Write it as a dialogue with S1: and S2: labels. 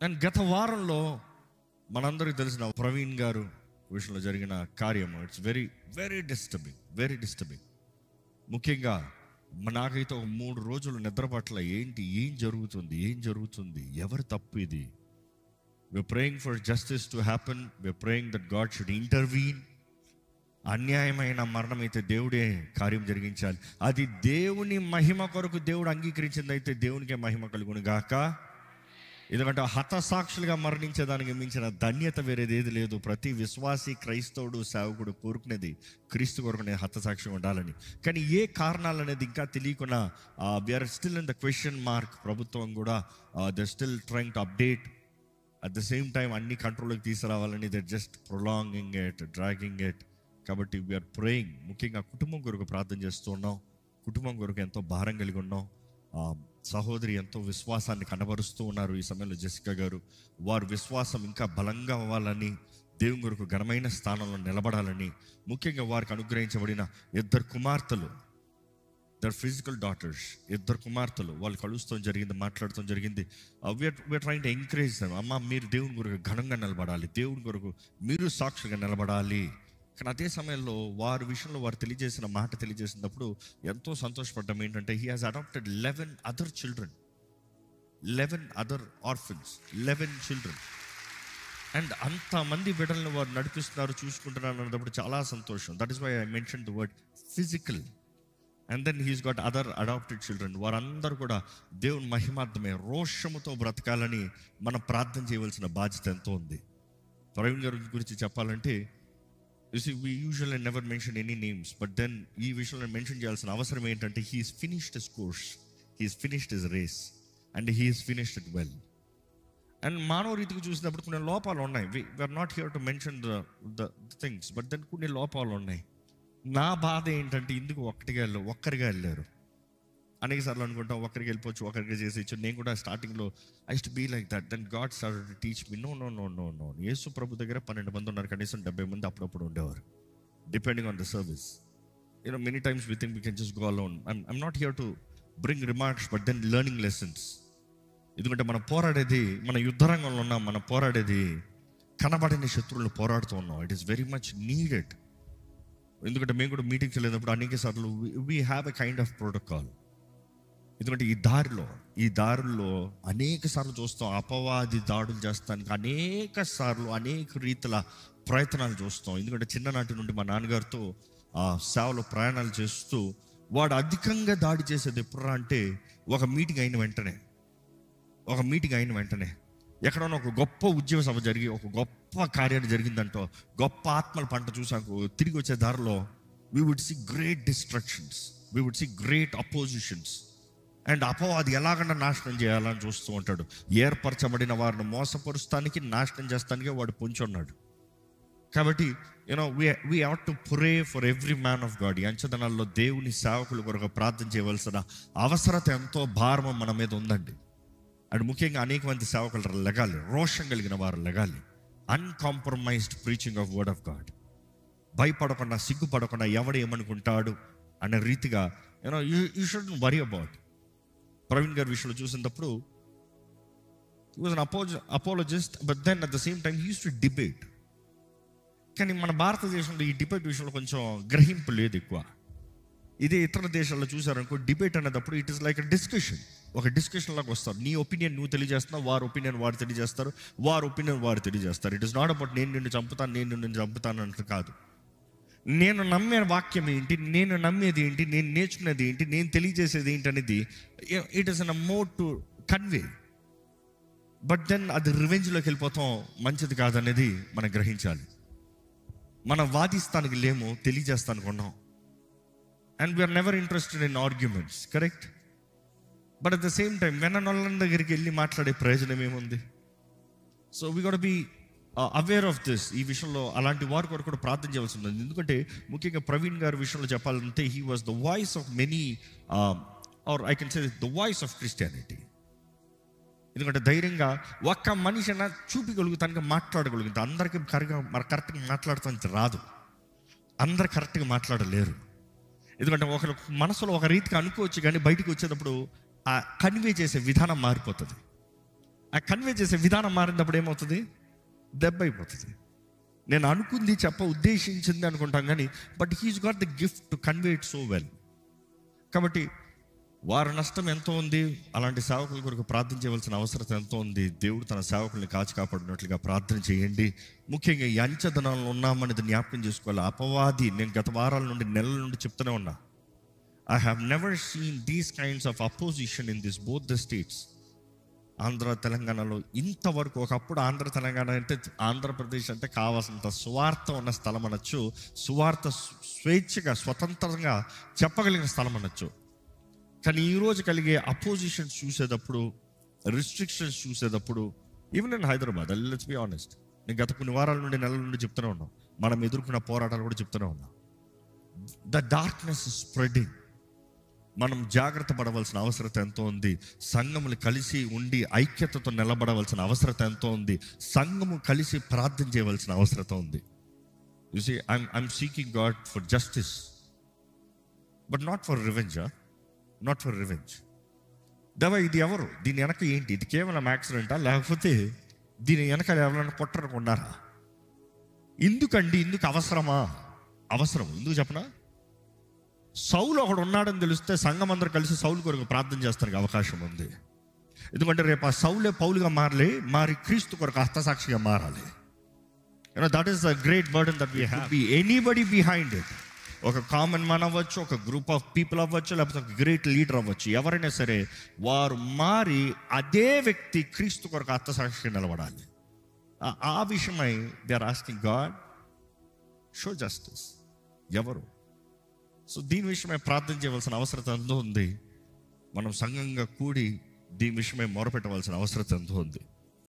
S1: And గత వారంలో మనందరికీ తెలిసిన ప్రవీణ్ గారు విషయంలో జరిగిన కార్యము it's very very disturbing, very disturbing. ముఖ్యంగా నాకైతే ఒక 3 రోజులు నిద్ర పట్ల ఏం జరుగుతుంది, ఎవరు తప్పు ఇది. we're praying for justice to happen, we're praying that God should intervene. అన్యాయమైన మరణం అయితే దేవుడే కార్యం జరిగించాలి. అది దేవుని మహిమ కొరకు దేవుడు అంగీకరించింది అయితే దేవునికే మహిమ కలుగును గాక. ఎందుకంటే హతసాక్షులుగా మరణించేదానికి మించిన ధన్యత వేరేది ఏది లేదు. ప్రతి విశ్వాసి, క్రైస్తవుడు, సేవకుడు కోరుకునేది క్రీస్తు కొరకు నేను హతసాక్షి ఉండాలని. కానీ ఏ కారణాలు అనేది ఇంకా తెలియకుండా we're still in the question mark. ప్రభుత్వం కూడా they still trying to update. At the same time అన్ని కంట్రోల్కి తీసుకురావాలని they just prolonging it, dragging it. కాబట్టి వీఆర్ ప్రేయింగ్. ముఖ్యంగా కుటుంబం కొరకు ప్రార్థన చేస్తూ ఉన్నాం. కుటుంబం కొరకు ఎంతో భారం కలిగి ఉన్నాం. సహోదరి ఎంతో విశ్వాసాన్ని కనబరుస్తూ ఉన్నారు ఈ సమయంలో. జెసికా గారు వారి విశ్వాసం ఇంకా బలంగా అవ్వాలని, దేవుని కొరకు ఘనమైన స్థానంలో నిలబడాలని, ముఖ్యంగా వారికి అనుగ్రహించబడిన 2 కుమార్తెలు, దర్ ఫిజికల్ డాటర్స్, 2 కుమార్తెలు వాళ్ళు కలుస్తాం జరిగింది, మాట్లాడటం జరిగింది. We're trying to encourage them. అమ్మ, మీరు దేవుని కొరకు ఘనంగా నిలబడాలి, దేవుని కొరకు మీరు సాక్షిగా నిలబడాలి. కానీ అదే సమయంలో వారి విషయంలో వారు తెలియజేసినప్పుడు ఎంతో సంతోషపడ్డాం. ఏంటంటే he has adopted 11 other children, 11 other orphans, 11 children. And అంతమంది బిడ్డలను వారు నడిపిస్తున్నారు, చూసుకుంటున్నారు అన్నప్పుడు చాలా సంతోషం. That is why I mention the word physical. And then he's got other adopted children. వారందరూ కూడా దేవుని మహిమార్థమే రోషముతో బ్రతకాలని మనం ప్రార్థన చేయవలసిన బాధ్యత ఎంతో ఉంది. ప్రవీణ్ గారి గురించి చెప్పాలంటే, you see, we usually never mention any names, but then ఈ విషయంలో మెన్షన్ చేయాల్సిన అవసరం ఏంటంటే he's finished his course, he's finished his race, and he's finished it well. And మానవ రీతికి చూసినప్పుడు కొన్ని లోపాలు ఉన్నాయి. we are not here to mention the things, but then కొన్ని లోపాలు ఉన్నాయి. నా బాధ ఏంటంటే ఇందుకు ఒక్కరిగా వెళ్ళారు. అనేక సార్లు అనుకుంటాం ఒక్కరికి వెళ్ళిపోవచ్చు, ఒక్కరికి చేసేయచ్చు. నేను కూడా స్టార్టింగ్లో I to be like that. Then God started to teach me, no. Yesu ప్రభు దగ్గర 12 మంది ఉన్నారు, కనీసం 70 మంది అప్పుడప్పుడు ఉండేవారు, depending on the service. Many times we think we can just go alone. I'm not here to bring remarks, but then learning lessons. ఎందుకంటే మనం పోరాడేది, మన యుద్ధరంగంలో ఉన్నాం, మనం పోరాడేది కనబడిన శత్రువులను పోరాడుతూ ఉన్నాం. It is very much needed. ఎందుకంటే మేము కూడా మీటింగ్స్ వెళ్ళినప్పుడు అనేక సార్లు we have a kind of protocol. ఎందుకంటే ఈ దారుల్లో అనేక సార్లు చూస్తాం అపవాది దాడులు చేస్తానికి అనేక రీతిల ప్రయత్నాలు చూస్తాం. ఎందుకంటే చిన్ననాటి నుండి మా నాన్నగారితో సేవలో ప్రయాణాలు చేస్తూ వాడు అధికంగా దాడి చేసేది ఎప్పుడురా అంటే ఒక మీటింగ్ అయిన వెంటనే ఎక్కడన్నా ఒక గొప్ప ఉద్యోగ సభ జరిగి ఒక గొప్ప కార్యాలు జరిగిందంటో, గొప్ప ఆత్మల పంట చూసాక తిరిగి వచ్చే దారిలో we would see great destructions, we would see great oppositions. And అపవాది ఎలాగన్నా నాశనం చేయాలని చూస్తూ ఉంటాడు. ఏర్పరచబడిన వారిని మోసపరుస్తానికి, నాశనం చేస్తానికే వాడు పొంచి ఉన్నాడు. కాబట్టి we ought to pray for every man of God. ఈ అంచెదనాల్లో దేవుని సేవకుల కొరకు ప్రార్థన చేయవలసిన అవసరత ఎంతో భారం మన మీద ఉందండి. అండ్ ముఖ్యంగా అనేక మంది సేవకులు లెగాలి, రోషం కలిగిన వారు లెగాలి. Uncompromised preaching of word of God. భయపడకుండా, సిగ్గుపడకుండా ఎవడు ఏమనుకుంటాడు అనే రీతిగా you should worry about. Praveen గారి విషయంలో చూసినప్పుడు he was an apologist, but then at the same time he used to debate. కానీ మన భారతదేశంలో ఈ డిబేట్ విషయంలో కొంచెం గ్రహింపు లేదు ఎక్కువ. ఇదే ఇతర దేశాల్లో చూసారనుకో, డిబేట్ అనేటప్పుడు ఇట్ ఈస్ లైక్ ఒక డిస్కషన్ లాగా వస్తారు. నీ ఒపీనియన్ నువ్వు తెలియజేస్తున్నావు, వారి ఒపీనియన్ వారు తెలియజేస్తారు, వారి ఒపీనియన్ వారు తెలియజేస్తారు. ఇట్ ఈస్ నాట్ అబౌట్ నేను నిన్ను చంపుతాను అంటే కాదు. నేను నమ్మే వాక్యం ఏంటి, నేను నమ్మేది ఏంటి, నేను నేర్చుకునేది ఏంటి, నేను తెలియజేసేది ఏంటి అనేది it is an mode to convey. But then అది రివెంజ్లోకి వెళ్ళిపోతాం, మంచిది కాదనేది మనం గ్రహించాలి. మనం వాదిస్తానికి లేము, తెలియజేస్తానికి ఉన్నాం. And we're never interested in arguments, correct? But at the same time వెననొల్ల దగ్గరికి వెళ్ళి మాట్లాడే ప్రయోజనం ఏముంది? So we got be aware of this. ఈ విషయంలో అలాంటి వారి కొరకు కూడా ప్రార్థన చేయవలసి ఉంది. ఎందుకంటే ముఖ్యంగా ప్రవీణ్ గారి విషయంలో చెప్పాలంటే he was the voice of many, or I can say the voice of Christianity. ఎందుకంటే ధైర్యంగా ఒక్క మనిషి అయినా చూపించగలుగుతానికి, మాట్లాడగలుగుతా. అందరికీ కరెక్ట్గా మాట్లాడటానికి రాదు, అందరు కరెక్ట్గా మాట్లాడలేరు. ఎందుకంటే ఒకరు మనసులో ఒక రీతిగా అనుకోవచ్చు, కానీ బయటకు వచ్చేటప్పుడు ఆ కన్వే చేసే విధానం మారిపోతుంది. ఆ కన్వే చేసే విధానం మారినప్పుడు ఏమవుతుంది? దెబ్బ అయిపోతుంది. నేను అనుకుంది ఉద్దేశించింది అనుకుంటాం కానీ but he's got the gift to convey it so well. కాబట్టి వారి నష్టం ఎంతో ఉంది. అలాంటి సేవకుల కొరకు ప్రార్థన చేయవలసిన అవసరం ఎంతో ఉంది. దేవుడు తన సేవకుల్ని కాచి కాపాడినట్లుగా ప్రార్థన చేయండి. ముఖ్యంగా ఈ అంచెదనాలను ఉన్నామనేది జ్ఞాపకం చేసుకోవాలి. అపవాది, నేను గత వారాల నుండి నెలల నుండి చెప్తూనే ఉన్నా, I have never seen these kinds of opposition in this both the states. Andhra తెలంగాణలో ఇంతవరకు, ఒకప్పుడు ఆంధ్ర తెలంగాణ అంటే, ఆంధ్రప్రదేశ్ అంటే కావాల్సినంత సువార్త ఉన్న స్థలం అనొచ్చు, సువార్త స్వేచ్ఛగా స్వతంత్రంగా చెప్పగలిగిన స్థలం అనొచ్చు. కానీ ఈరోజు కలిగే అపోజిషన్స్ చూసేటప్పుడు, రిస్ట్రిక్షన్స్ చూసేటప్పుడు, even in Hyderabad, let's be honest, నేను గత కొన్ని వారాల నుండి నెలల నుండి చెప్తూనే ఉన్నాం, మనం ఎదుర్కొన్న పోరాటాలు కూడా చెప్తూనే ఉన్నాం. The darkness is spreading. మనం జాగ్రత్త పడవలసిన అవసరం ఎంతో ఉంది. సంఘములు కలిసి ఉండి ఐక్యతతో నిలబడవలసిన అవసరం ఎంతో ఉంది. సంఘము కలిసి ప్రార్థన చేయవలసిన అవసరం ఉంది. You see, I'm seeking God for justice, but not for revenge. Not for revenge. దేవా, ఇది ఎవరు? దీని వెనక ఏంటి? ఇది కేవలం యాక్సిడెంటా, లేకపోతే దీని వెనక ఎవరైనా కొట్టరనుకున్నారా? ఎందుకండి? ఎందుకు అవసరమా? అవసరం ఎందుకు చెప్పనా? సౌలు ఒకడు ఉన్నాడని తెలిస్తే సంఘం అందరూ కలిసి సౌలు కొరకు ప్రార్థన చేస్తానికి అవకాశం ఉంది. ఎందుకంటే రేపు ఆ సౌలే పౌలుగా మారి క్రీస్తు కొరకు హస్తసాక్షిగా మారాలి. That is the great burden that we have. B anybody behind it. ఒక కామన్ మ్యాన్ అవ్వచ్చు, ఒక గ్రూప్ ఆఫ్ పీపుల్ అవ్వచ్చు, లేకపోతే ఒక గ్రేట్ లీడర్ అవ్వచ్చు. ఎవరైనా సరే వారు మారి అదే వ్యక్తి క్రీస్తు కొరకు హస్తసాక్షిగా నిలబడాలి. ఆ విషయమై they are asking God, show justice. ఎవరు? సో దీని విషయమై ప్రార్థన చేయవలసిన అవసరం ఎంతో ఉంది. మనం సంఘంగా కూడి దీని విషయమై మొరపెట్టవలసిన అవసరం ఎంతో ఉంది.